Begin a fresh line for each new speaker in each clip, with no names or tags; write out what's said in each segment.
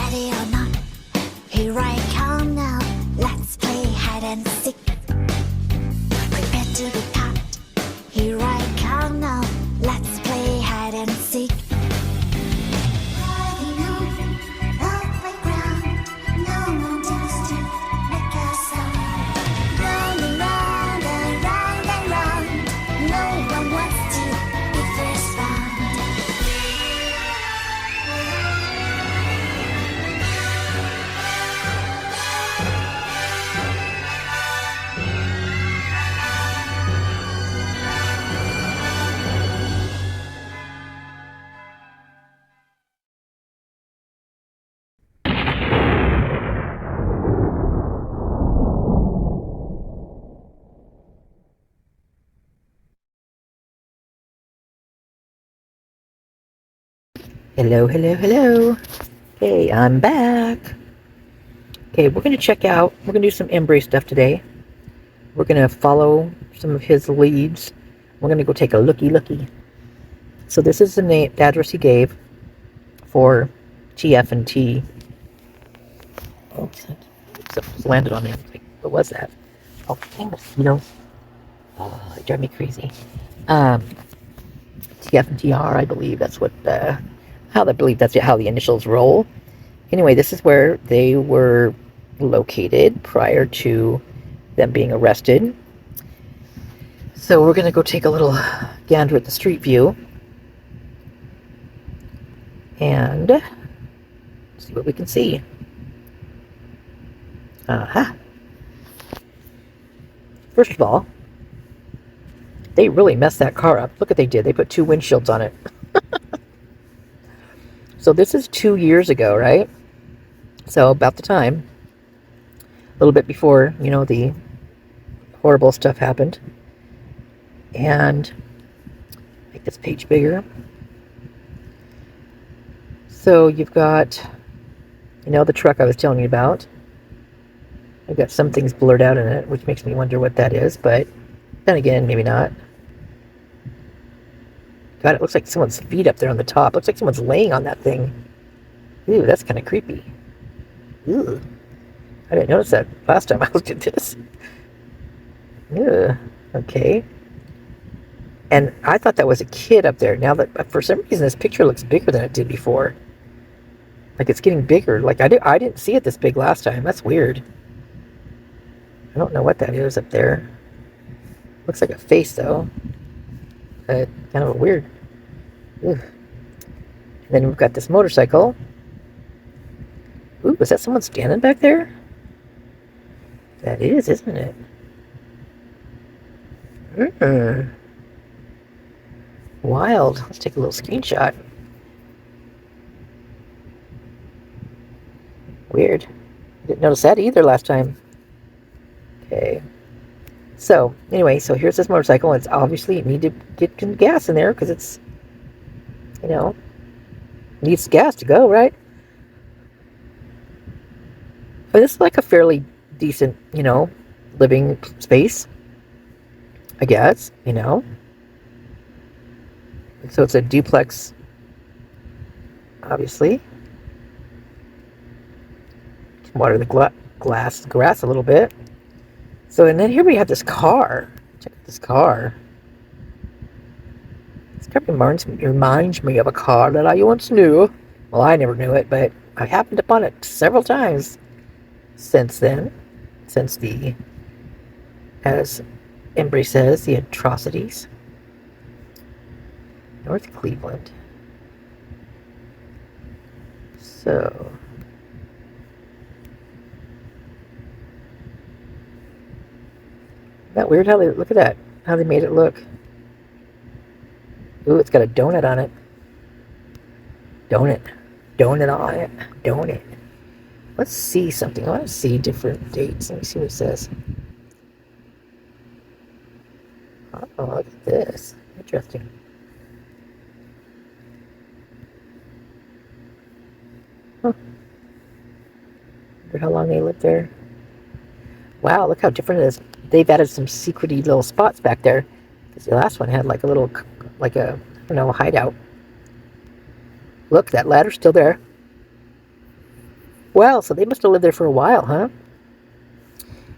Ready or not, here I come now. Let's play hide and seek. Prepare to be caught. Here I come now. Let's play hide and seek. Riding on the playground, no one dares to make a sound. Round and round and round and round, no one wants to be first found.
Hello, hello, hello. Okay, I'm back. Okay, we're going to we're going to do some Embree stuff today. We're going to follow some of his leads. We're going to go take a looky. So this is the address he gave for TF&T. Oh, something's landed on me. What was that? Oh, dang mosquitoes. Oh, they drive me crazy. TF&TR, I believe that's what how the initials roll. Anyway, this is where they were located prior to them being arrested. So we're going to go take a little gander at the street view and see what we can see. First of all, they really messed that car up. Look what they did. They put 2 windshields on it. So this is 2 years ago, right? So about the time, a little bit before, the horrible stuff happened. And make this page bigger. So you've got, the truck I was telling you about. I've got some things blurred out in it, which makes me wonder what that is, but then again, maybe not. God, it looks like someone's feet up there on the top. Looks like someone's laying on that thing. Ooh, that's kind of creepy. Ooh. I didn't notice that last time I looked at this. Ugh. Okay. And I thought that was a kid up there. Now that, for some reason, this picture looks bigger than it did before. Like it's getting bigger. Like I didn't see it this big last time. That's weird. I don't know what that is up there. Looks like a face, though. Kind of a weird. Ooh. And then we've got this motorcycle. Ooh, is that someone standing back there? That is, isn't it? Wild. Let's take a little screenshot. Weird. I didn't notice that either last time. Okay. So, anyway, so here's this motorcycle. It's obviously, you need to get some gas in there because it's, needs gas to go, right? But this is like a fairly decent, living space, I guess, So it's a duplex, obviously. Water the grass a little bit. So, and then here we have this car. Check out this car. This car reminds me of a car that I once knew. Well, I never knew it, but I happened upon it several times since then. Since as Embree says, the atrocities. North Cleveland. So... Isn't that weird how look at that, how they made it look. Ooh, it's got a donut on it. Donut on it. Donut. Let's see something. I want to see different dates. Let me see what it says. Oh, look at this. Interesting. Huh. Wonder how long they lived there. Wow, look how different it is. They've added some secrety little spots back there. Because the last one had like a little, hideout. Look, that ladder's still there. Well, so they must have lived there for a while, huh?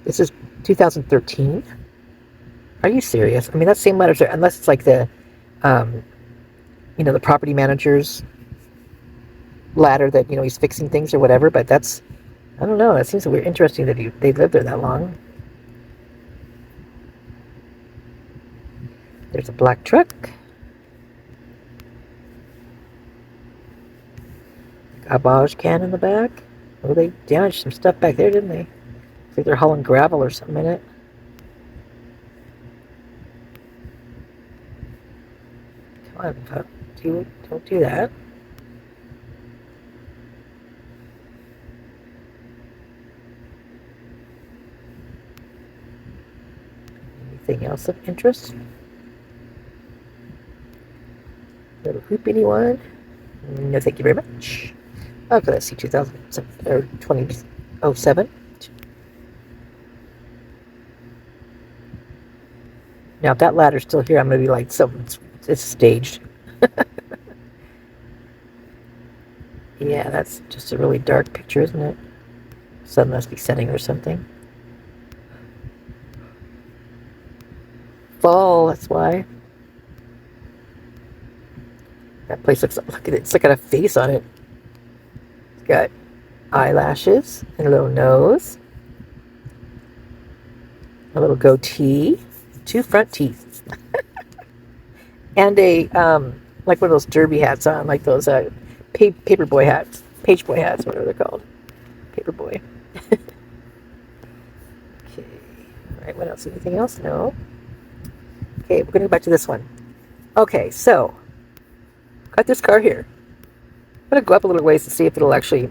This is 2013. Are you serious? I mean, that same letters, unless it's like the, um, the property manager's ladder that, he's fixing things or whatever, but that's, I don't know, that seems weird, interesting that they lived there that long. There's a black truck. Garbage can in the back. Oh, they damaged some stuff back there, didn't they? Looks like they're hauling gravel or something in it. Come on, don't do that. Anything else of interest? Little hoopity one. No, thank you very much. Okay, let's see, 2007. Now, if that ladder's still here, I'm going to be like, it's staged. Yeah, that's just a really dark picture, isn't it? Sun must be setting or something. Fall, that's why. That place looks, look at it, it's got a face on it. It's got eyelashes and a little nose. A little goatee. 2 front teeth. And a, like one of those derby hats on, like those paperboy hats. Pageboy hats, whatever they're called. Paperboy. Okay. Alright, what else? Anything else? No. Okay, we're going to go back to this one. Okay, so got this car here. I'm going to go up a little ways to see if it'll actually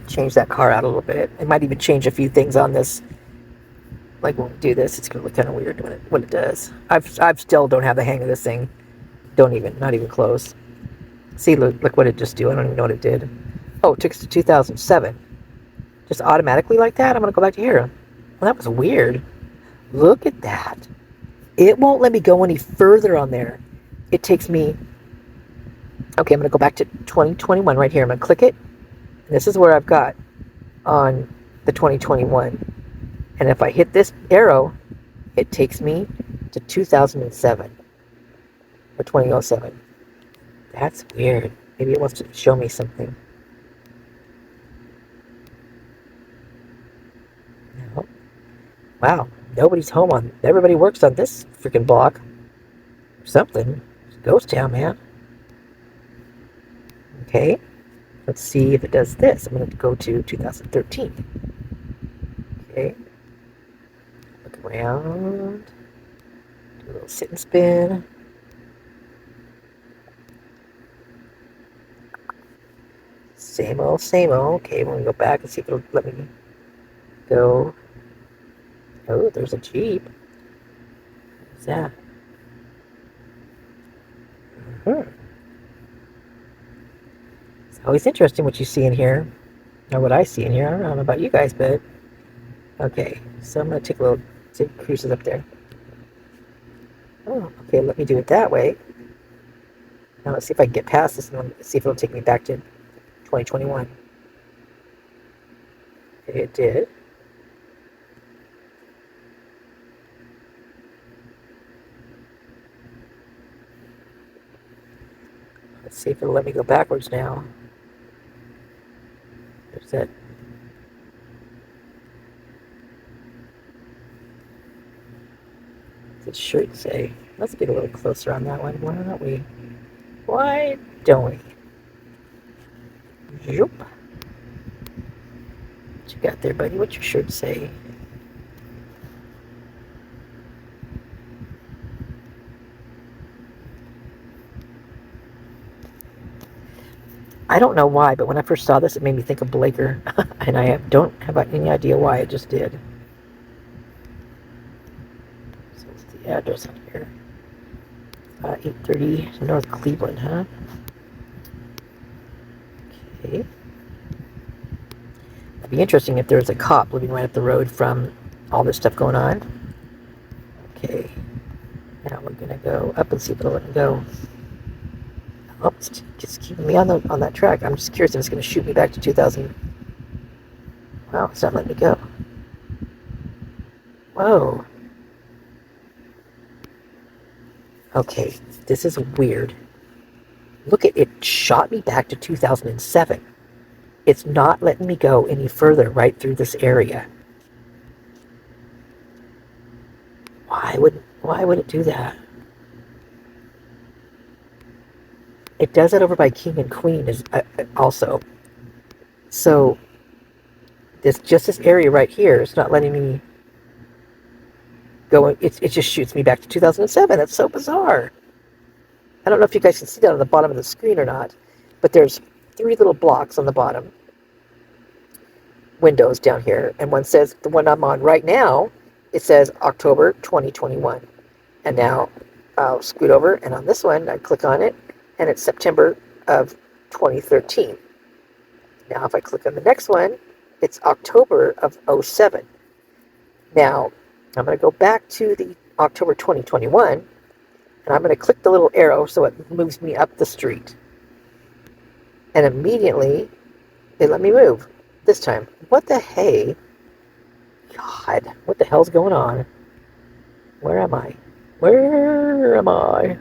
change that car out a little bit. It might even change a few things on this. Like when we do this, it's going to look kind of weird when it does. I've still don't have the hang of this thing. Not even close. See, look what it just did. I don't even know what it did. Oh, it took us to 2007. Just automatically like that? I'm going to go back to here. Well, that was weird. Look at that. It won't let me go any further on there. It takes me... Okay, I'm going to go back to 2021 right here. I'm going to click it. And this is where I've got on the 2021. And if I hit this arrow, it takes me to 2007. Or 2007. That's weird. Maybe it wants to show me something. No. Wow. Nobody's home on... Everybody works on this freaking block. Or something. It's a ghost town, man. Okay. Let's see if it does this. I'm going to go to 2013. Okay. Look around. Do a little sit and spin. Same old, same old. Okay, we're going to go back and see if it'll let me go. Oh, there's a Jeep. What's that? It's always interesting what you see in here. Or what I see in here. I don't know about you guys, but... Okay, so I'm going to take a little... See if it cruises up there. Oh, okay, let me do it that way. Now let's see if I can get past this and see if it'll take me back to 2021. Okay, it did. Let's see if it'll let me go backwards now. There's that. What's it shirt say? Let's get a little closer on that one. Why don't we? Why don't we? Zoop. What you got there, buddy? What's your shirt say? I don't know why, but when I first saw this, it made me think of Blaker. And I don't have any idea why. It just did. So what's the address on here? 830 North Cleveland, huh? Okay. It'd be interesting if there was a cop living right up the road from all this stuff going on. Okay. Now we're going to go up and see if it'll let me go. Oh, it's just keeping me on that track. I'm just curious if it's going to shoot me back to 2000. Oh, it's not letting me go. Whoa. Okay, this is weird. Look at it, shot me back to 2007. It's not letting me go any further right through this area. Why would it do that? It does it over by King and Queen also. So this area right here is not letting me go. It just shoots me back to 2007. That's so bizarre. I don't know if you guys can see that on the bottom of the screen or not, but there's 3 little blocks on the bottom, windows down here, and one says, the one I'm on right now, it says October 2021. And now I'll scoot over, and on this one, I click on it, and it's September of 2013. Now, if I click on the next one, it's October of 07. Now, I'm going to go back to the October 2021, and I'm going to click the little arrow so it moves me up the street. And immediately, it let me move this time. What the hey? God, what the hell's going on? Where am I? Where am I?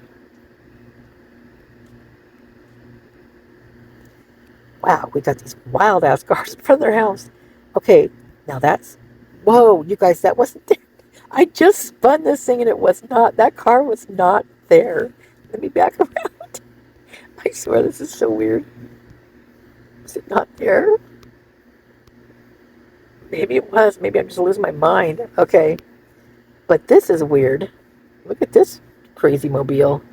Wow, we got these wild-ass cars in front of their house. Okay, now that's... Whoa, you guys, that wasn't there. I just spun this thing and it was not... That car was not there. Let me back around. I swear this is so weird. Is it not there? Maybe it was. Maybe I'm just losing my mind. Okay. But this is weird. Look at this crazy mobile.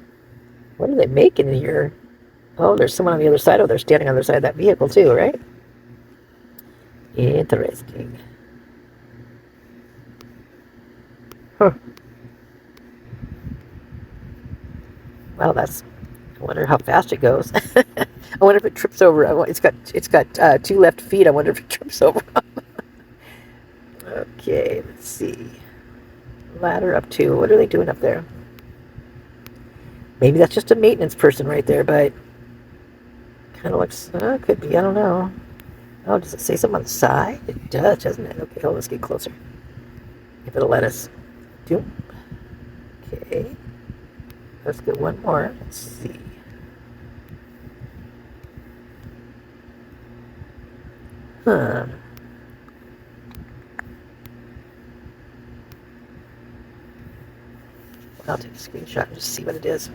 What are they making in here? Oh, there's someone on the other side. Oh, they're standing on the other side of that vehicle too, right? Interesting. Huh. Well, that's... I wonder how fast it goes. I wonder if it trips over. It's got 2 left feet. I wonder if it trips over. Okay, let's see. Ladder up to... What are they doing up there? Maybe that's just a maintenance person right there, but... Kind of looks... could be. I don't know. Oh, does it say something on the side? It does, doesn't it? Okay, let's get closer. If it'll let us do... Okay. Let's get one more. Let's see. Huh. I'll take a screenshot and just see what it is.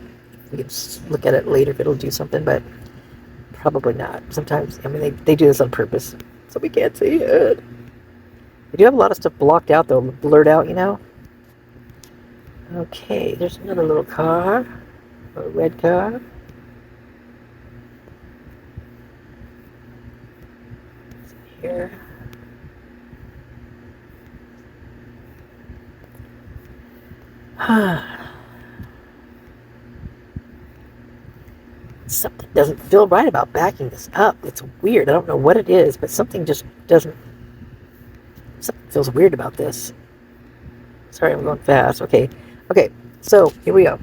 We can look at it later if it'll do something, but probably not. Sometimes, I mean, they do this on purpose, so we can't see it. We do have a lot of stuff blocked out, though, blurred out, you know? Okay, there's another little car, a red car. Here. Something doesn't feel right about backing this up. It's weird. I don't know what it is, but something just doesn't... Something feels weird about this. Sorry, I'm going fast. Okay, so here we go.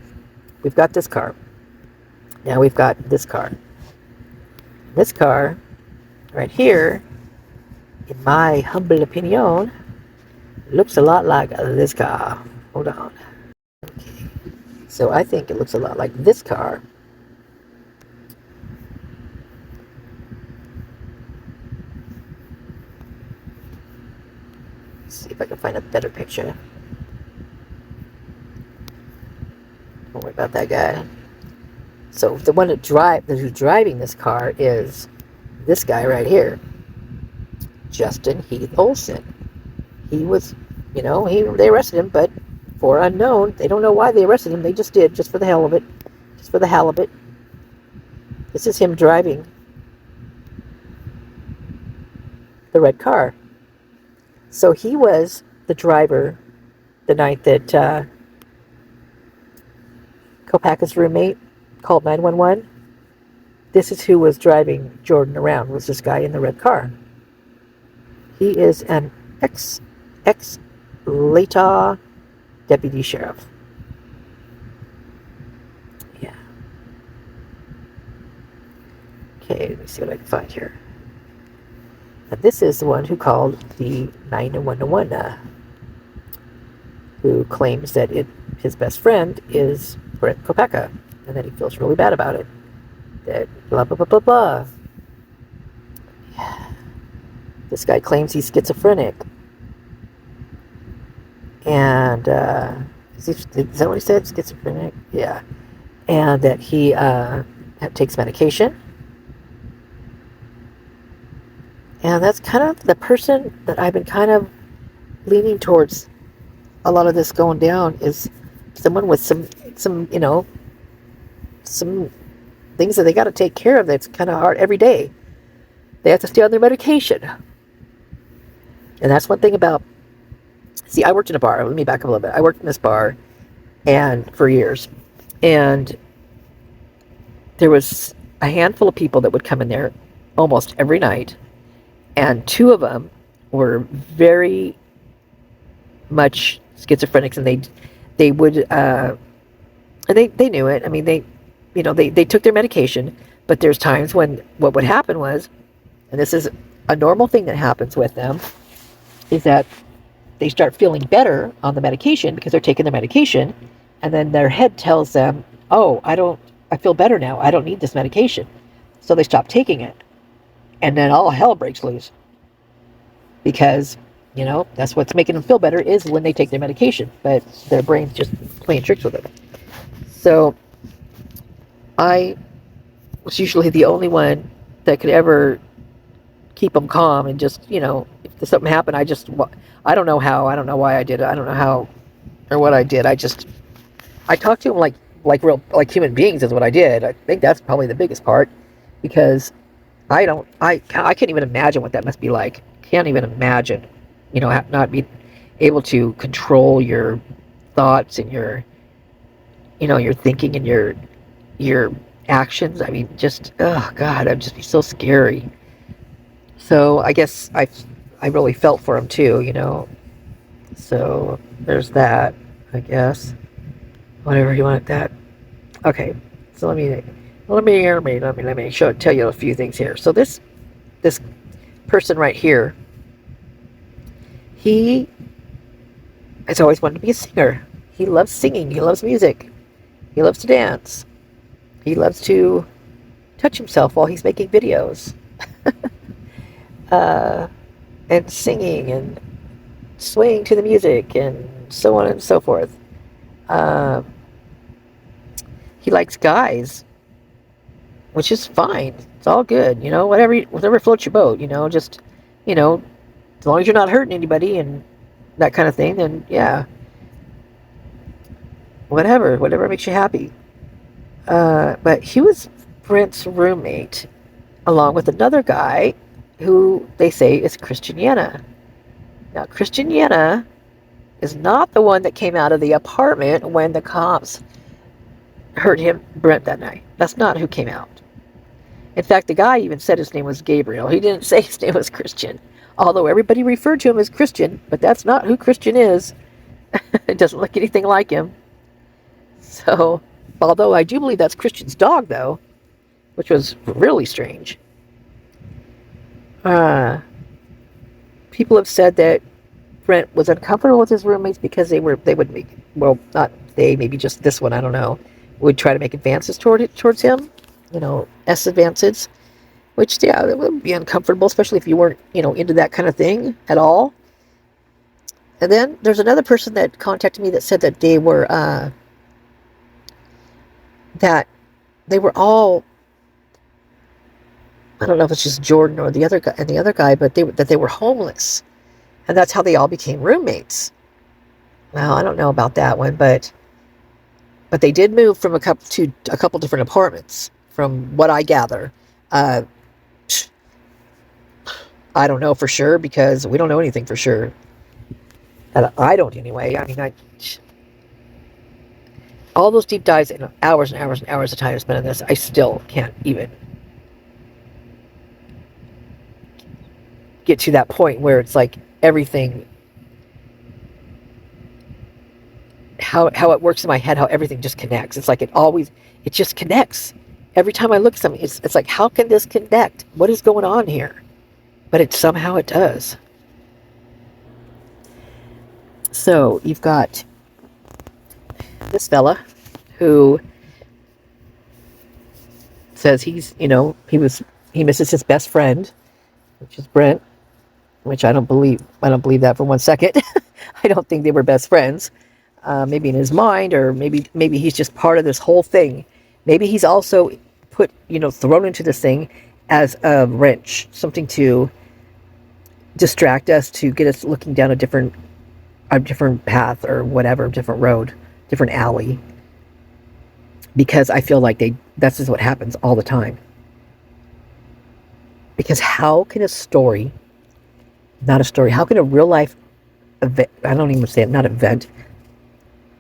We've got this car. Now we've got this car. This car, right here, in my humble opinion, looks a lot like this car. Hold on. Okay. So I think it looks a lot like this car. Let's see if I can find a better picture. Don't worry about that guy. So the one who's driving this car is this guy right here, Justin Heath-Olson. He was, you know, they arrested him, but for unknown, they don't know why they arrested him. They just did, just for the hell of it, just for the halibut. This is him driving the red car. So he was the driver the night that Kopacka's roommate called 911. This is who was driving Jordan around, was this guy in the red car. He is an ex-Lata deputy sheriff. Yeah. Okay, let me see what I can find here. And this is the one who called the 911, who claims that his best friend is Brent Kopacka, and that he feels really bad about it. That blah, blah, blah, blah, blah. This guy claims he's schizophrenic. And, is that what he said? Schizophrenic? Yeah. And that he takes medication. And that's kind of the person that I've been kind of leaning towards a lot of this going down, is someone with some some things that they got to take care of that's kind of hard every day. They have to stay on their medication. And that's one thing about, see, I worked in a bar. Let me back up a little bit. I worked in this bar and for years. And there was a handful of people that would come in there almost every night. And two of them were very much schizophrenics, and they would and they knew it. I mean, they took their medication, but there's times when what would happen was, and this is a normal thing that happens with them, is that they start feeling better on the medication because they're taking their medication, and then their head tells them, oh, I feel better now, I don't need this medication. So they stop taking it. And then all hell breaks loose. Because, that's what's making them feel better, is when they take their medication. But their brain's just playing tricks with it. So I was usually the only one that could ever keep them calm, and just, if something happened, I don't know how, I don't know why I did it, I don't know how or what I did. I talked to them like real, like human beings is what I did. I think that's probably the biggest part, because I can't even imagine what that must be like. Can't even imagine, not being able to control your thoughts and your thinking and your actions. I mean, just, oh God, I'd just be so scary. So I guess I really felt for him too, So there's that, I guess. Whatever you want that. Okay, so let me tell you a few things here. So this person right here, he has always wanted to be a singer. He loves singing. He loves music. He loves to dance. He loves to touch himself while he's making videos. And singing and swaying to the music and so on and so forth. He likes guys, which is fine. It's all good, whatever floats your boat, just, as long as you're not hurting anybody and that kind of thing, then yeah, whatever makes you happy. But he was Brent's roommate, along with another guy who they say is Christian Yenna. Now, Christian Yenna is not the one that came out of the apartment when the cops heard Brent that night. That's not who came out. In fact, the guy even said his name was Gabriel. He didn't say his name was Christian, although everybody referred to him as Christian, but that's not who Christian is. It doesn't look anything like him. So, although I do believe that's Christian's dog, though, which was really strange. People have said that Brent was uncomfortable with his roommates because they would make, well, not they, maybe just this one, I don't know, would try to make advances towards him, advances, which, yeah, it would be uncomfortable, especially if you weren't, into that kind of thing at all. And then there's another person that contacted me that said that they were all, I don't know if it's just Jordan or the other guy, but that they were homeless, and that's how they all became roommates. Well, I don't know about that one, but they did move from a couple different apartments, from what I gather. I don't know for sure, because we don't know anything for sure. And I don't anyway. I mean, all those deep dives and hours and hours and hours of time spent on this, I still can't even get to that point where it's like everything, how it works in my head, how everything just connects. It's like it just connects. Every time I look at something, it's like, how can this connect? What is going on here? but somehow it does. So you've got this fella who says he misses his best friend, which is Brent, which I don't believe that for 1 second. I don't think they were best friends. Maybe in his mind, or maybe he's just part of this whole thing. Maybe he's also thrown into this thing as a wrench, something to distract us, to get us looking down a different path or whatever, different road, different alley. Because I feel like that's just what happens all the time. Because how can how can a real life event, I don't even say it, not event,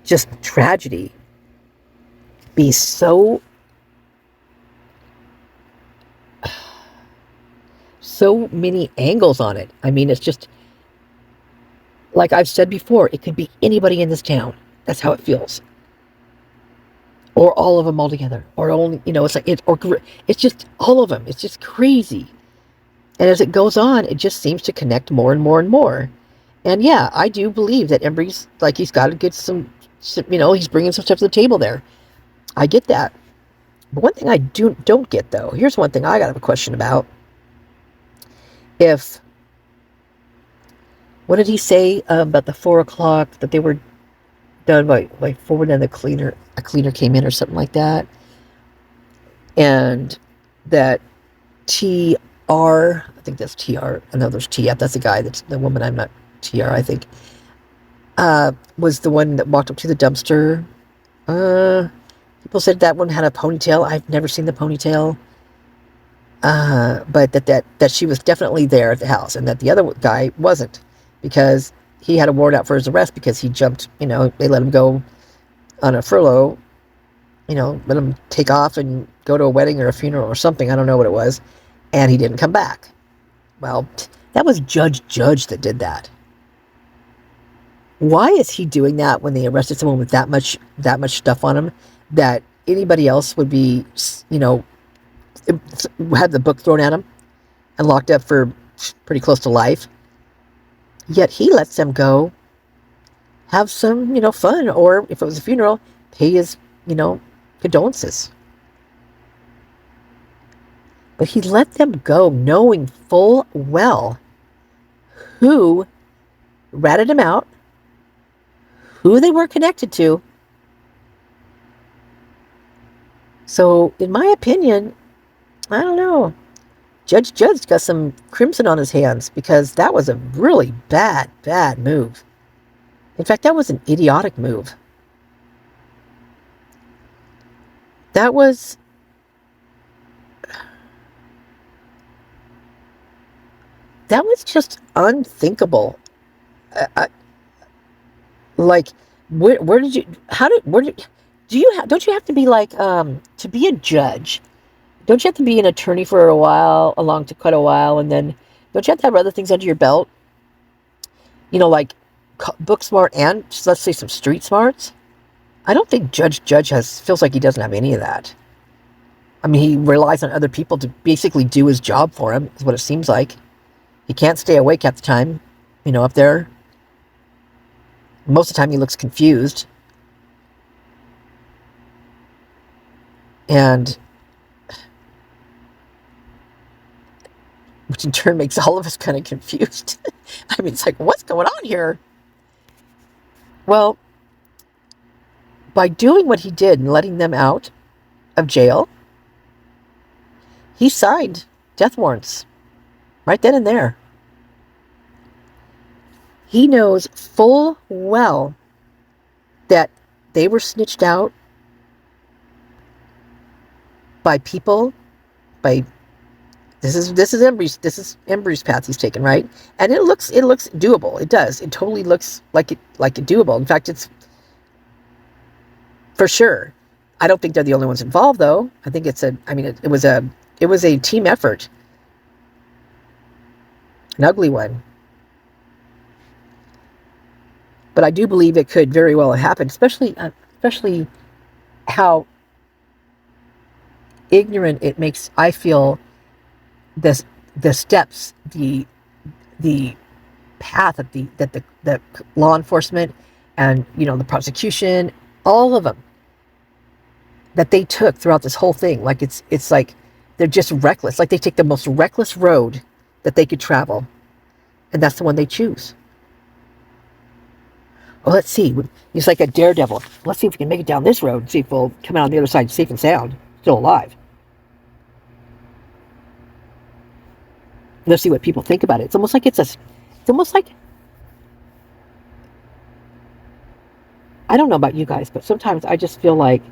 just tragedy, be so many angles on it? I mean, it's just, like I've said before, it could be anybody in this town. That's how it feels. Or all of them all together. Or only, it's like, it's just all of them. It's just crazy. And as it goes on, it just seems to connect more and more and more. And yeah, I do believe that Embree's, like, he's got to get some, he's bringing some stuff to the table there. I get that. But one thing I don't get, though, here's one thing I got a question about. What did he say about the 4 o'clock, that they were done by 4, and then a cleaner came in or something like that? And that TR, I think that's TR, I know there's TF, that's the guy, that's the woman, I'm not TR, I think, was the one that walked up to the dumpster. People said that one had a ponytail. I've never seen the ponytail. But that she was definitely there at the house, and that the other guy wasn't, because he had a warrant out for his arrest because he jumped, they let him go on a furlough, let him take off and go to a wedding or a funeral or something. I don't know what it was. And he didn't come back. Well, that was Judge that did that. Why is he doing that when they arrested someone with that much stuff on him, that anybody else would be, had the book thrown at him and locked up for pretty close to life? Yet he lets them go have some, fun, or if it was a funeral, pay his, condolences. But he let them go knowing full well who ratted him out, who they were connected to. So, in my opinion, I don't know. Judge got some crimson on his hands, because that was a really bad move. In fact, that was an idiotic move. That was just unthinkable. Like, don't you have to be like, to be a judge? Don't you have to be an attorney for quite a while, and then don't you have to have other things under your belt? Like book smart and, let's say, some street smarts. I don't think Judge feels like he doesn't have any of that. I mean, he relies on other people to basically do his job for him, is what it seems like. He can't stay awake half the time, up there. Most of the time he looks confused. And which in turn makes all of us kind of confused. I mean, it's like, what's going on here? Well, by doing what he did and letting them out of jail, he signed death warrants right then and there. He knows full well that they were snitched out by people, this is Embree's path he's taken, right? And it looks doable. It does. It totally looks like it doable. In fact, it's for sure. I don't think they're the only ones involved, though. I think it was a team effort. An ugly one. But I do believe it could very well have happened, especially how ignorant it makes, I feel, this the steps, the path that the law enforcement and the prosecution, all of them that they took throughout this whole thing. Like it's like they're just reckless. Like they take the most reckless road that they could travel, and that's the one they choose. Well, let's see. It's like a daredevil. Let's see if we can make it down this road and see if we'll come out on the other side safe and sound, still alive. Let's see what people think about it. It's almost like it's almost like, I don't know about you guys, but sometimes I just feel like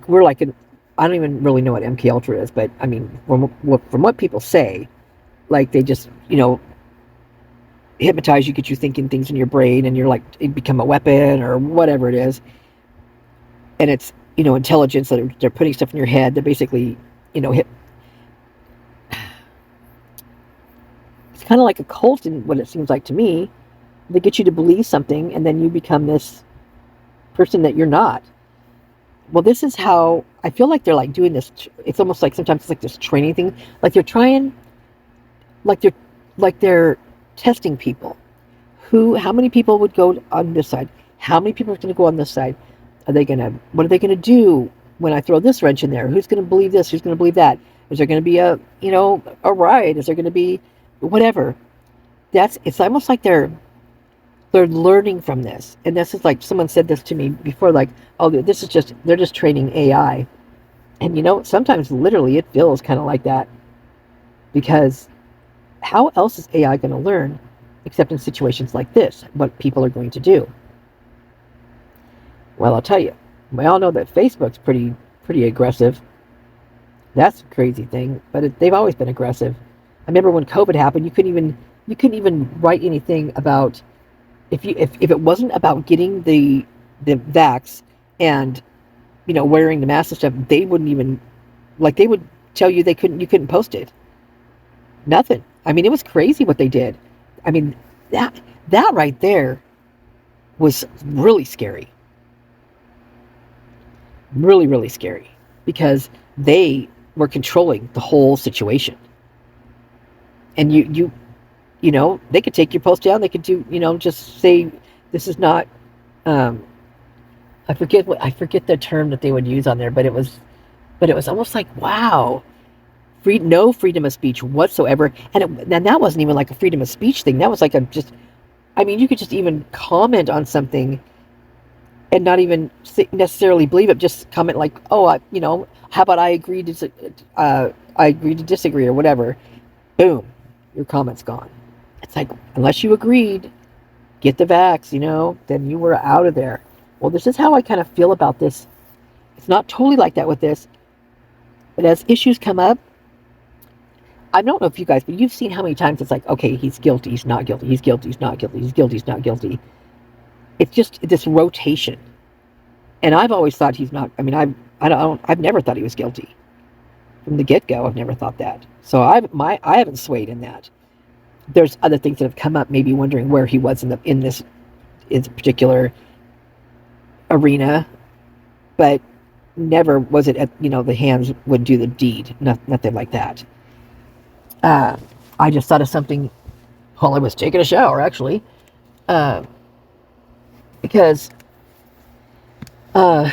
we're like I don't even really know what mcclure is, but I mean, from what people say, like they just, hypnotize you, get you thinking things in your brain, and you're like, it become a weapon or whatever it is. And it's, intelligence, that they're putting stuff in your head. They're basically, it's kind of like a cult in what it seems like to me. They get you to believe something, and then you become this person that you're not. Well, this is how I feel like they're like doing this. It's almost like sometimes it's like this training thing. Like they're trying, like they're testing people. How many people would go on this side? How many people are going to go on this side? What are they going to do when I throw this wrench in there? Who's going to believe this? Who's going to believe that? Is there going to be a riot? Is there going to be whatever? It's almost like they're learning from this. And this is like, someone said this to me before, like, oh, they're just training AI. And sometimes literally it feels kind of like that, because how else is AI going to learn except in situations like this, what people are going to do? Well, I'll tell you, we all know that Facebook's pretty aggressive. That's a crazy thing, but they've always been aggressive. I remember when COVID happened, you couldn't even write anything about, if it wasn't about getting the vax and wearing the mask and stuff, they wouldn't even, like, they would tell you you couldn't post it. Nothing. I mean, it was crazy what they did. I mean, that right there was really scary. Really, really scary, because they were controlling the whole situation. And they could take your post down. They could do, just say, this is not, I forget the term that they would use on there, but it was almost like, wow, no freedom of speech whatsoever. And that wasn't even like a freedom of speech thing. That was like you could just even comment on something and not even necessarily believe it. Just comment like, oh, how about I agree to disagree or whatever. Boom, your comment's gone. It's like, unless you agreed, get the vax, then you were out of there. Well, this is how I kind of feel about this. It's not totally like that with this, but as issues come up, I don't know if you guys, but you've seen how many times it's like, okay, he's guilty, he's not guilty, he's guilty, he's not guilty, he's guilty, he's not guilty. It's just this rotation. And I've always thought he's not. I mean, I've never thought he was guilty. From the get-go, I've never thought that. So I haven't swayed in that. There's other things that have come up, maybe wondering where he was in this particular arena, but never was it at, the hands would do the deed. Nothing like that. I just thought of something while I was taking a shower, actually, because Embree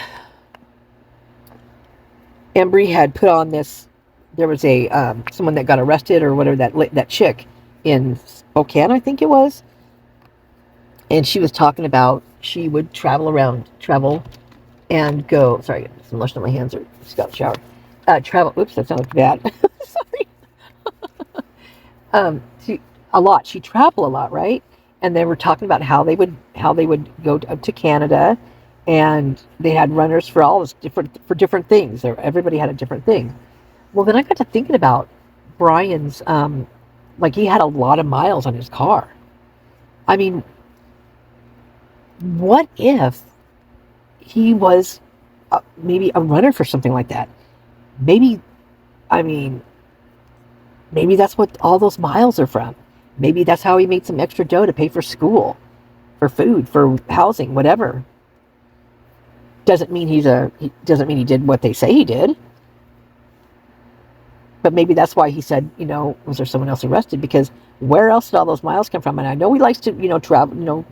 had put on this. There was a someone that got arrested or whatever, that chick in Spokane, I think it was, and she was talking about she would travel and go. Sorry, I got some lotion on my hands. Or just got a shower. Travel. Oops, that sounded bad. Sorry. She traveled a lot, right? And they were talking about how they would go to Canada, and they had runners for all this different things. Everybody had a different thing. Well, then I got to thinking about Brian's, like, he had a lot of miles on his car. I mean, what if he was maybe a runner for something like that? Maybe that's what all those miles are from. Maybe that's how he made some extra dough to pay for school, for food, for housing, whatever. Doesn't mean he did what they say he did. But maybe that's why he said, was there someone else arrested? Because where else did all those miles come from? And I know he likes to, travel,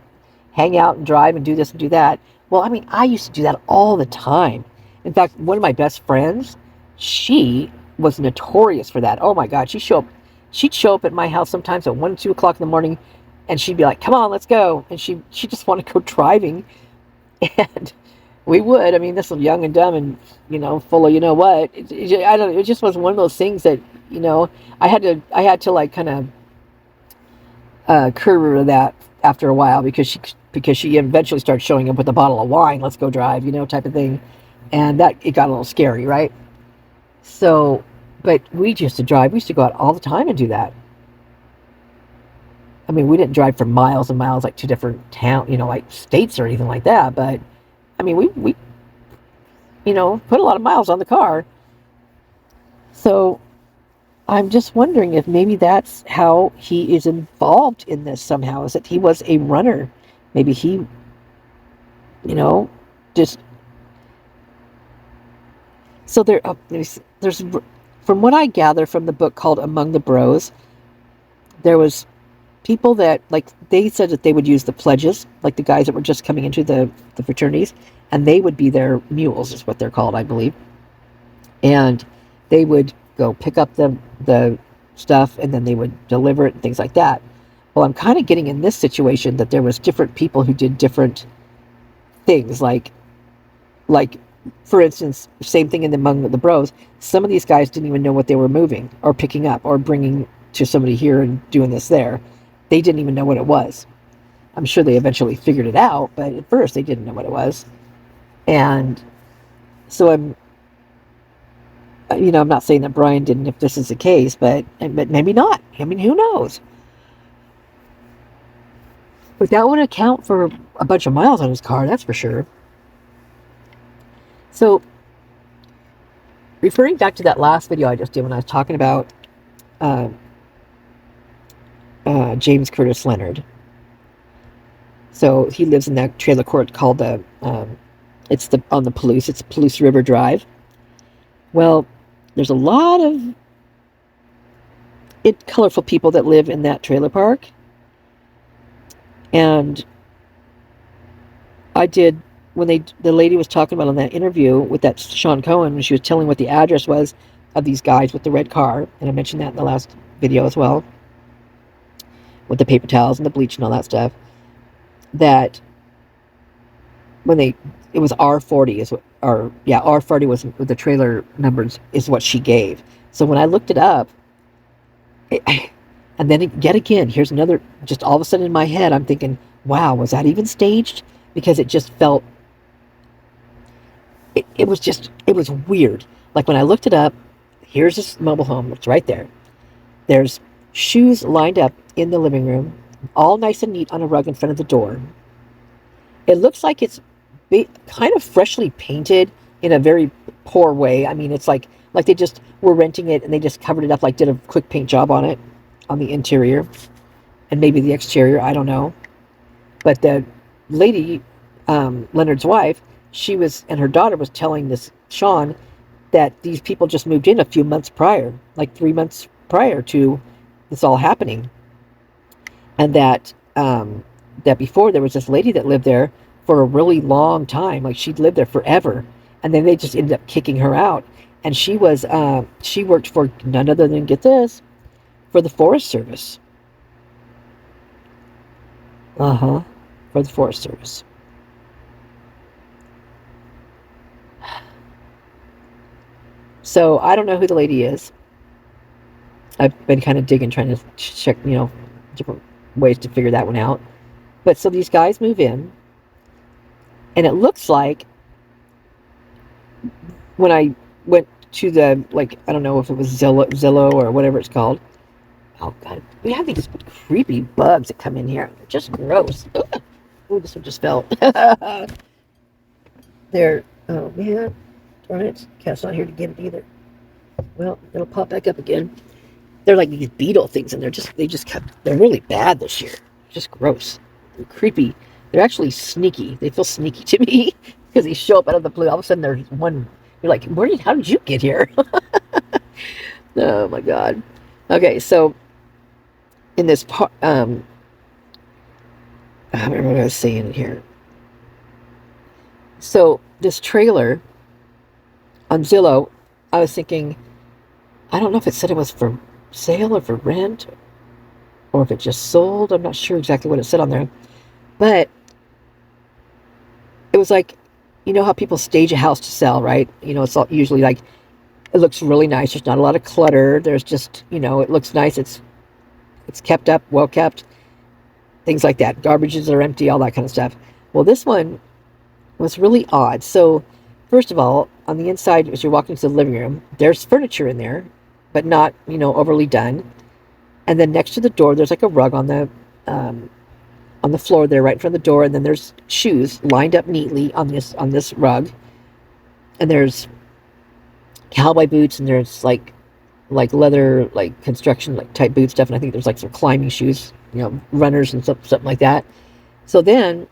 hang out and drive and do this and do that. Well, I mean, I used to do that all the time. In fact, one of my best friends, she was notorious for that. Oh my God, she'd show up at my house sometimes at 1, 2 o'clock in the morning, and she'd be like, "Come on, let's go." And she just wanted to go driving, and we would. I mean, this was young and dumb and full of what. I don't know. It just was one of those things that I had to like kind of curb her that after a while because she eventually started showing up with a bottle of wine. Let's go drive, type of thing, and that it got a little scary, right? So, but we used to drive. We used to go out all the time and do that. I mean, we didn't drive for miles and miles, like to different town, like states or anything like that. But I mean, we put a lot of miles on the car. So I'm just wondering if maybe that's how he is involved in this somehow, is that he was a runner. Maybe he, just... So there's, from what I gather from the book called Among the Bros, there was people that, like, they said that they would use the pledges, like the guys that were just coming into the fraternities, and they would be their mules, is what they're called, I believe. And they would go pick up the stuff, and then they would deliver it and things like that. Well, I'm kind of getting in this situation that there was different people who did different things, like for instance, same thing Among the Bros. Some of these guys didn't even know what they were moving or picking up or bringing to somebody here and doing this there. They didn't even know what it was. I'm sure they eventually figured it out, but at first they didn't know what it was. And so I'm not saying that Brian didn't, if this is the case, but maybe not. I mean, who knows? But that would account for a bunch of miles on his car, that's for sure. So, referring back to that last video I just did when I was talking about James Curtis Leonard. So he lives in that trailer court called on the Palouse. It's Palouse River Drive. Well, there's a lot of colorful people that live in that trailer park, and I did. When the lady was talking about on that interview with that Sean Cohen, when she was telling what the address was of these guys with the red car, and I mentioned that in the last video as well, with the paper towels and the bleach and all that stuff, that when it was R40 R40 was with the trailer numbers is what she gave. So when I looked it up, and then yet again, here's another, just all of a sudden in my head, I'm thinking, wow, was that even staged? Because it just felt, it was weird. Like when I looked it up, here's this mobile home, it's right there. There's shoes lined up in the living room, all nice and neat on a rug in front of the door. It looks like it's kind of freshly painted in a very poor way. I mean, it's like they just were renting it and they just covered it up, like did a quick paint job on it, on the interior and maybe the exterior, I don't know. But the lady, Leonard's wife, and her daughter was telling this Sean that these people just moved in a few months prior, like 3 months prior to this all happening. And that before there was this lady that lived there for a really long time, like she'd lived there forever, and then they just ended up kicking her out. And she worked for none other than, get this, for the Forest Service. For the Forest Service. So I don't know who the lady is. I've been kind of digging, trying to check, different ways to figure that one out. But so these guys move in, and it looks like when I went to the, like, I don't know if it was Zillow or whatever it's called. Oh God, we have these creepy bugs that come in here. They're just gross. Oh, this one just fell. Oh man, darn it. Cat's not here to get it either. Well, it'll pop back up again. They're like these beetle things, and they're really bad this year. Just gross. They're creepy. They're actually sneaky. They feel sneaky to me because they show up out of the blue. All of a sudden there's one. You're like, how did you get here? Oh my God. Okay, so in this part, I don't remember what I was saying here. So this trailer on Zillow, I was thinking, I don't know if it said it was for sale or for rent or if it just sold. I'm not sure exactly what it said on there. But it was like, you know how people stage a house to sell, right? You know, it's all usually like, it looks really nice. There's not a lot of clutter. There's just, you know, it looks nice. It's kept up, well kept, things like that. Garbages are empty, all that kind of stuff. Well, this one was really odd. So, first of all, on the inside, as you're walking to the living room, there's furniture in there, but not, you know, overly done. And then next to the door, there's like a rug on the floor there, right in front of the door. And then there's shoes lined up neatly on this rug. And there's cowboy boots, and there's like leather, like construction, like type boot stuff. And I think there's like some climbing shoes, you know, runners and something like that. So then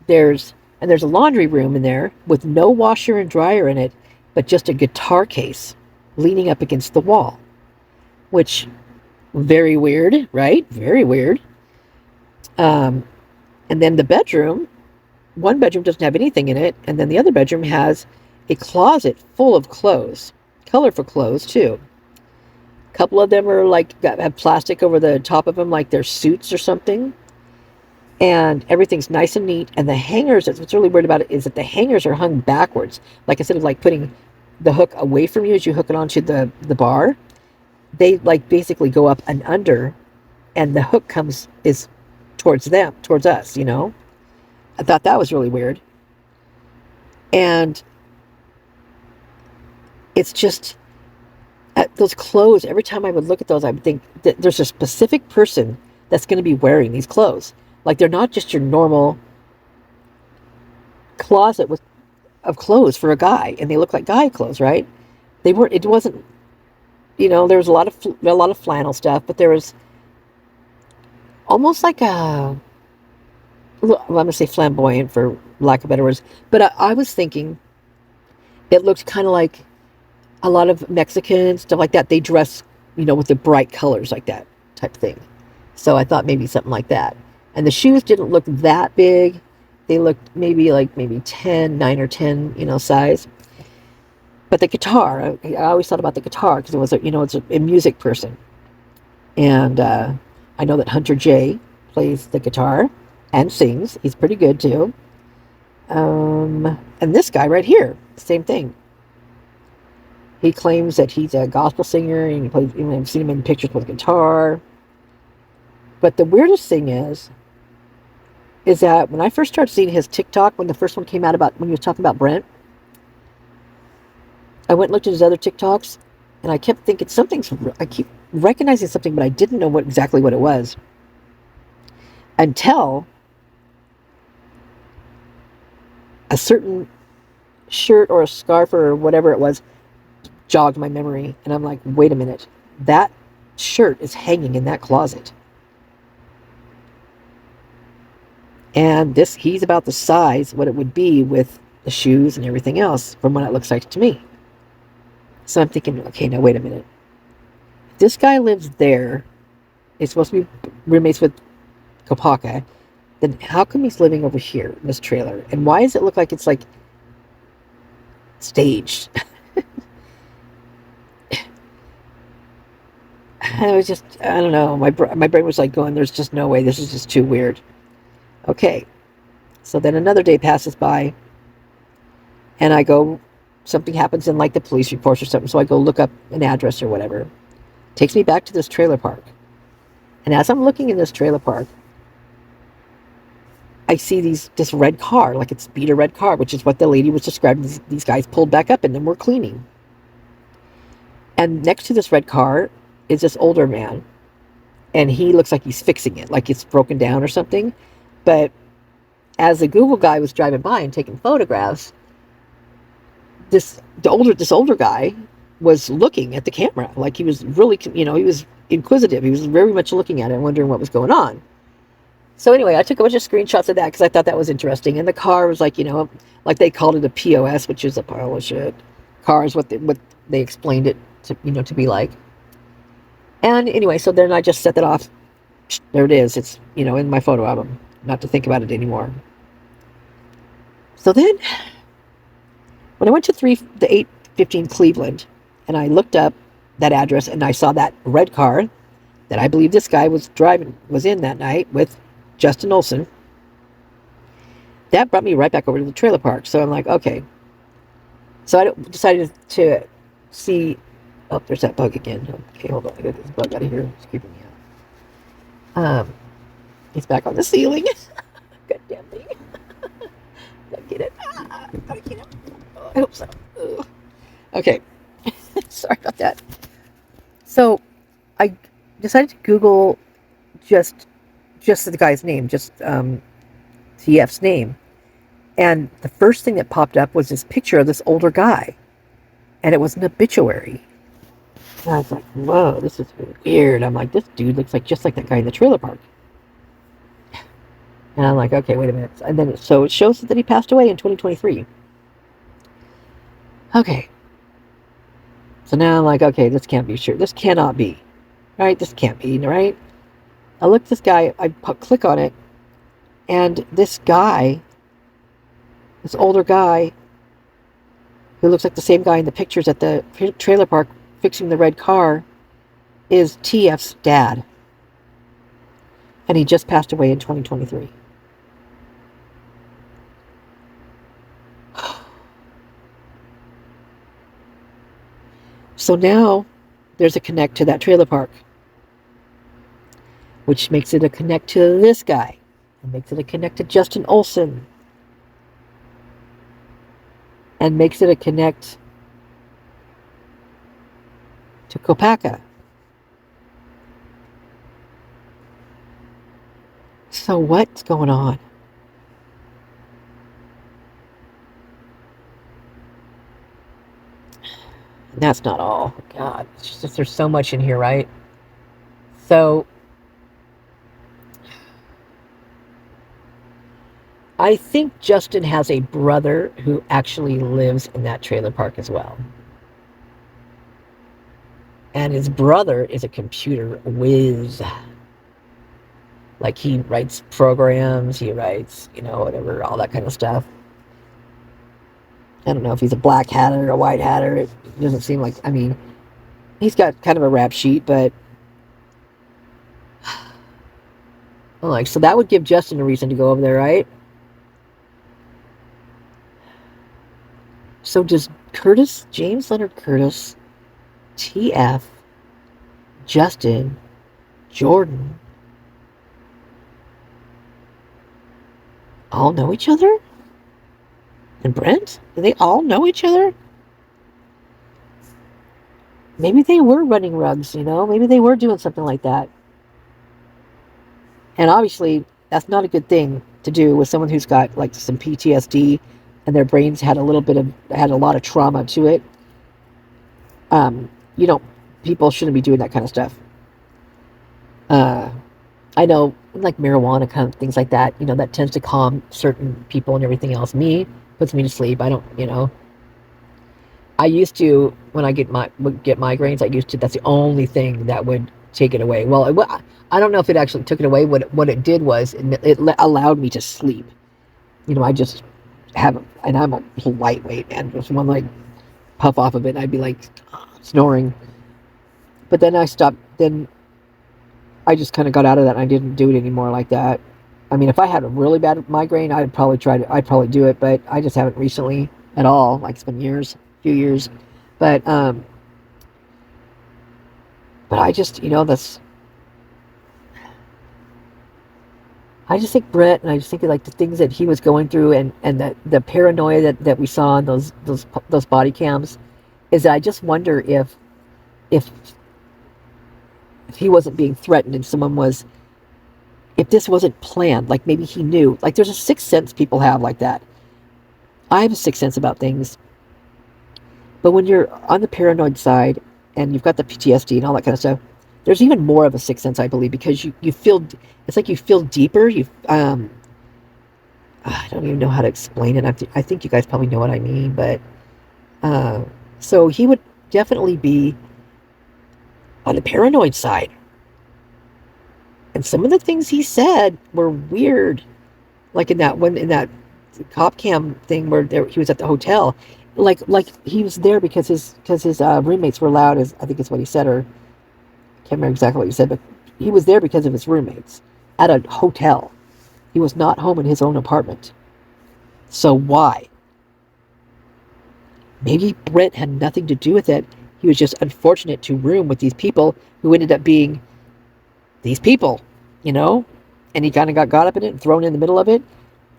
there's a laundry room in there with no washer and dryer in it, but just a guitar case leaning up against the wall, which very weird, right? Very weird. And then the bedroom, one bedroom doesn't have anything in it, and then the other bedroom has a closet full of clothes, colorful clothes too. A couple of them are like have plastic over the top of them, like they're suits or something. And everything's nice and neat. And the hangers, what's really weird about it is that the hangers are hung backwards. Like instead of like putting the hook away from you as you hook it onto the bar, they like basically go up and under, and the hook is towards them, towards us, you know. I thought that was really weird. And it's just those clothes, every time I would look at those, I would think that there's a specific person that's going to be wearing these clothes. Like they're not just your normal closet of clothes for a guy, and they look like guy clothes, right? They weren't. It wasn't. You know, there was a lot of flannel stuff, but there was almost like I'm gonna say flamboyant for lack of better words, but I was thinking it looked kind of like a lot of Mexicans, stuff like that. They dress, you know, with the bright colors like that type thing. So I thought maybe something like that. And the shoes didn't look that big. They looked maybe 9 or 10, you know, size. But the guitar, I always thought about the guitar because it was it's a music person. And I know that Hunter J plays the guitar and sings. He's pretty good too. And this guy right here, same thing. He claims that he's a gospel singer, and he plays. I've seen him in pictures with a guitar. But the weirdest thing is that when I first started seeing his TikTok, when the first one came out about when he was talking about Brent, I went and looked at his other TikToks, and I kept thinking I keep recognizing something, but I didn't know exactly what it was until a certain shirt or a scarf or whatever it was jogged my memory, and I'm like, wait a minute, that shirt is hanging in that closet. And he's about the size, what it would be with the shoes and everything else from what it looks like to me. So I'm thinking, okay, now wait a minute. If this guy lives there, he's supposed to be roommates with Kopacka, then how come he's living over here in this trailer? And why does it look like it's like staged? I was just, I don't know, my brain was like going, there's just no way, this is just too weird. Okay, so then another day passes by, and I go, something happens in like the police reports or something, so I go look up an address or whatever. Takes me back to this trailer park. And as I'm looking in this trailer park, I see this red car, like it's beat a red car, which is what the lady was describing. These guys pulled back up and then we're cleaning. And next to this red car is this older man, and he looks like he's fixing it, like it's broken down or something. But as the Google guy was driving by and taking photographs, this older guy was looking at the camera, like he was really, he was inquisitive. He was very much looking at it and wondering what was going on. So anyway, I took a bunch of screenshots of that because I thought that was interesting. And the car was like, like they called it a POS, which is a pile of shit. Car is what they explained it to be like. And anyway, so then I just set that off. There it is. It's, in my photo album. Not to think about it anymore. So then, when I went to the 815 Cleveland, and I looked up that address, and I saw that red car that I believe this guy was in that night with Justin Olson, that brought me right back over to the trailer park. So I'm like, okay. So I decided to see. Oh, there's that bug again. Okay, hold on. I got this bug out of here. It's creeping me out. He's back on the ceiling. Goddamn thing. Gotta get it. Gotta get it. Oh, I hope so. Ugh. Okay. Sorry about that. So I decided to Google just the guy's name, just TF's name. And the first thing that popped up was this picture of this older guy. And it was an obituary. And I was like, whoa, this is weird. I'm like, this dude looks just like that guy in the trailer park. And I'm like, okay, wait a minute. And then so it shows that he passed away in 2023. Okay. So now I'm like, okay, this can't be true. This cannot be. Right? This can't be, right? I look at this guy, I click on it, and this guy, this older guy, who looks like the same guy in the pictures at the trailer park fixing the red car, is TF's dad. And he just passed away in 2023. So now there's a connect to that trailer park, which makes it a connect to this guy. And makes it a connect to Justin Olson. And makes it a connect to Kopacka. So what's going on? And that's not all. God, it's just there's so much in here, right? So I think Justin has a brother who actually lives in that trailer park as well. And his brother is a computer whiz. Like, he writes programs, he writes, whatever, all that kind of stuff. I don't know if he's a black hatter or a white hatter. It doesn't seem like, he's got kind of a rap sheet, but so that would give Justin a reason to go over there, right? So does James Leonard Curtis, TF, Justin, Jordan, all know each other? And Brent? Do they all know each other? Maybe they were running rugs, Maybe they were doing something like that. And obviously, that's not a good thing to do with someone who's got, some PTSD and their brains had a lot of trauma to it. People shouldn't be doing that kind of stuff. I know, marijuana, kind of things like that, that tends to calm certain people and everything else. Me, puts me to sleep. I don't, I used to, when I would get migraines, that's the only thing that would take it away. Well, I don't know if it actually took it away. What it did was, it allowed me to sleep. I just and I'm a lightweight, man. Just one, puff off of it, and I'd be, snoring. But then I stopped, then I just kind of got out of that, and I didn't do it anymore like that. If I had a really bad migraine, I'd probably do it, but I just haven't recently at all. It's been few years. But I just, I just think Brett, and I just think the things that he was going through, and the paranoia that we saw in those body cams, is that I just wonder if he wasn't being threatened and if this wasn't planned, maybe he knew. There's a sixth sense people have like that. I have a sixth sense about things. But when you're on the paranoid side and you've got the PTSD and all that kind of stuff, there's even more of a sixth sense, I believe, because you feel, it's like you feel deeper. I don't even know how to explain it. I think you guys probably know what I mean, but so he would definitely be on the paranoid side. And some of the things he said were weird. Like in that cop cam thing where he was at the hotel. Like he was there because his roommates were loud, as I think is what he said, or I can't remember exactly what he said, but he was there because of his roommates at a hotel. He was not home in his own apartment. So why? Maybe Brent had nothing to do with it. He was just unfortunate to room with these people who ended up being these people, you know? And he kind of got up in it and thrown in the middle of it.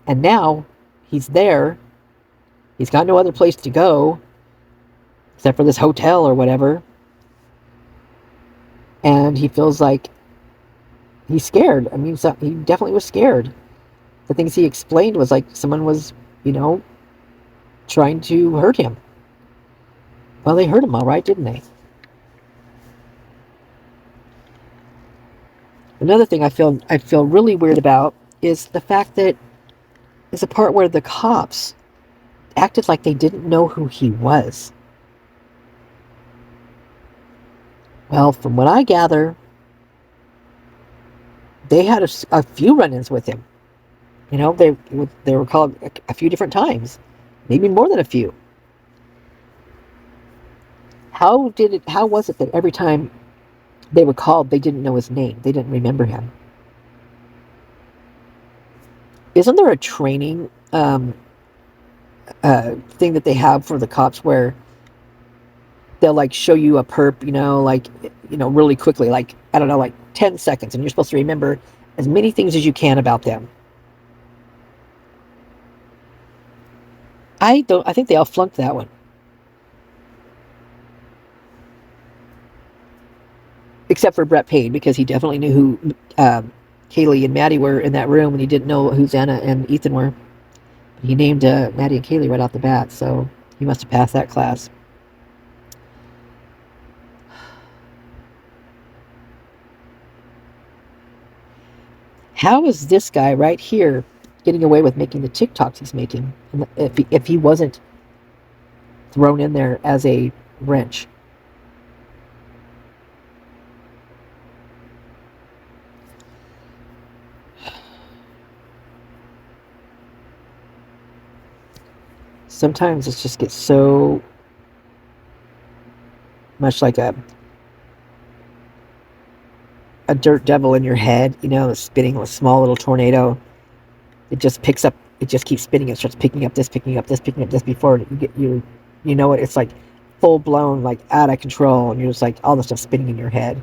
And now he's there. He's got no other place to go except for this hotel or whatever. And he feels like he's scared. I mean, he definitely was scared. The things he explained was like someone was, trying to hurt him. Well, they hurt him all right, didn't they? Another thing I feel really weird about is the fact that there's a part where the cops acted like they didn't know who he was. Well, from what I gather, they had a few run-ins with him. They were called a few different times, maybe more than a few. How was it that every time they were called, they didn't know his name? They didn't remember him. Isn't there a training thing that they have for the cops where they'll like show you a perp, really quickly, like, I don't know, like 10 seconds, and you're supposed to remember as many things as you can about them? I think they all flunked that one. Except for Brett Payne, because he definitely knew who Kaylee and Maddie were in that room, and he didn't know who Xana and Ethan were. But he named Maddie and Kaylee right off the bat, so he must have passed that class. How is this guy right here getting away with making the TikToks he's making if he wasn't thrown in there as a wrench? Sometimes it just gets so much like a dirt devil in your head, spinning a small little tornado. It just keeps spinning. It starts picking up this before you know it. It's like full blown, like out of control, and you're just like all the stuff spinning in your head.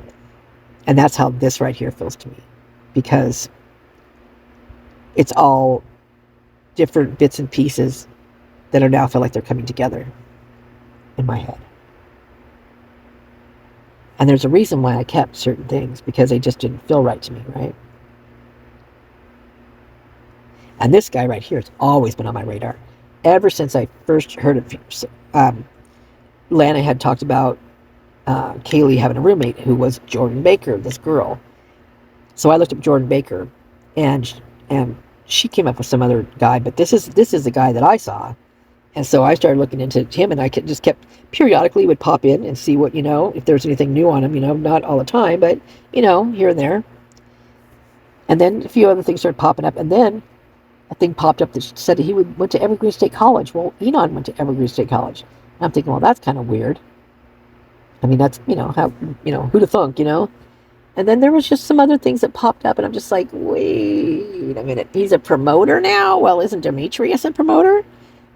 And that's how this right here feels to me, because it's all different bits and pieces that are now feel like they're coming together in my head. And there's a reason why I kept certain things, because they just didn't feel right to me, right? And this guy right here has always been on my radar. Ever since I first heard of Lana had talked about Kaylee having a roommate who was Jordan Baker, this girl. So I looked up Jordan Baker, and she came up with some other guy, but this is the guy that I saw. And so I started looking into him, and I just kept periodically would pop in and see what, if there's anything new on him, not all the time, but, here and there. And then a few other things started popping up. And then a thing popped up that said he went to Evergreen State College. Well, Enon went to Evergreen State College. And I'm thinking, well, that's kind of weird. I mean, that's, how, who'd have thunk, And then there was just some other things that popped up, and I'm just like, wait a minute. He's a promoter now? Well, isn't Demetrius a promoter?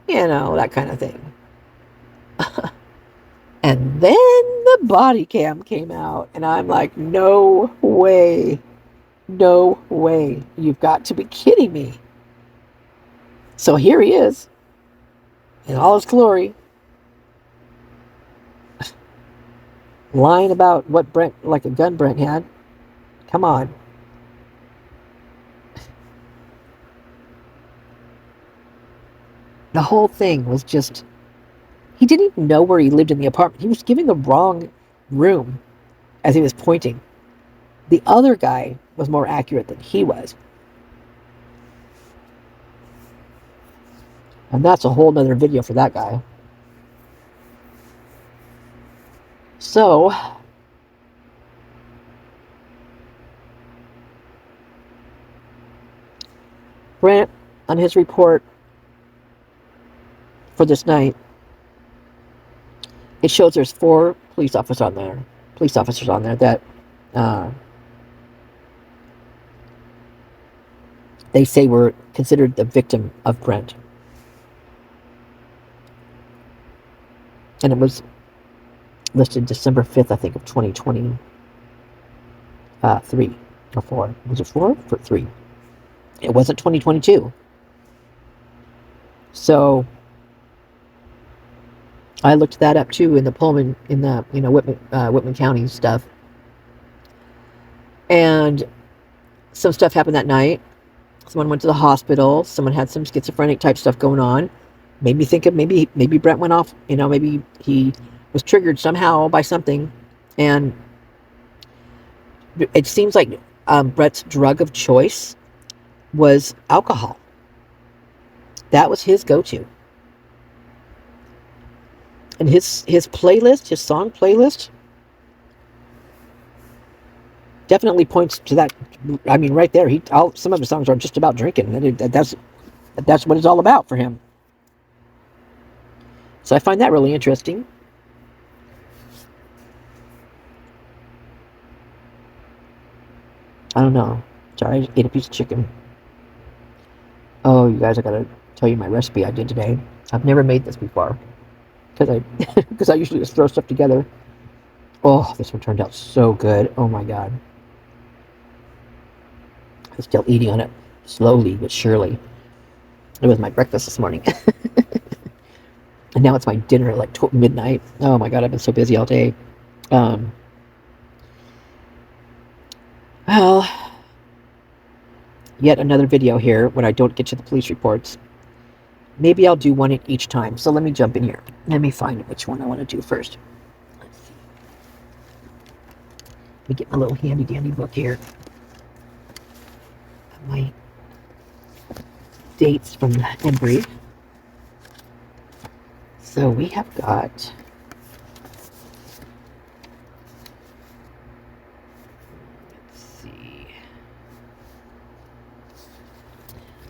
That kind of thing. And then the body cam came out, and I'm like, no way. No way. You've got to be kidding me. So here he is, in all his glory, lying about what a gun Brent had. Come on. The whole thing was just, he didn't even know where he lived in the apartment. He was giving the wrong room as he was pointing. The other guy was more accurate than he was. And that's a whole nother video for that guy. So, Brent, on his report for this night, it shows there's 4 police officers on there that they say were considered the victim of Brent. And it was listed December 5th, I think, of 2023 or 4. Was it 4 or 3? It wasn't 2022. So I looked that up too in the Pullman, in the Whitman County stuff, and some stuff happened that night. Someone went to the hospital. Someone had some schizophrenic type stuff going on. Made me think of maybe Brent went off. Maybe he was triggered somehow by something, and it seems like Brent's drug of choice was alcohol. That was his go-to. And his playlist, his song playlist, definitely points to that. I mean, right there, some of his songs are just about drinking. That's what it's all about for him. So I find that really interesting. I don't know. Sorry, I just ate a piece of chicken. Oh, you guys, I gotta tell you my recipe I did today. I've never made this before because I usually just throw stuff together. Oh, this one turned out so good. Oh my god. I'm still eating on it slowly but surely. It was my breakfast this morning. And now it's my dinner at like midnight. Oh my god, I've been so busy all day. Well, yet another video here when I don't get to the police reports. Maybe I'll do one each time. So let me jump in here. Let me find which one I want to do first. Let's see. Let me get my little handy dandy book here. My dates from the Embree. So we have got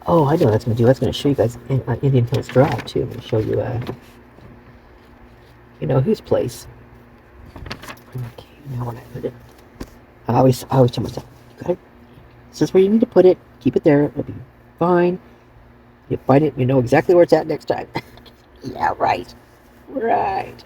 oh, I know what that's going to do. That's going to show you guys Indian Hills Drive, too. I'm going to show you, whose place. Okay, now when I put it, I always tell myself, this is where you need to put it. Keep it there. It'll be fine. You find it, you know exactly where it's at next time. Yeah, right. Right.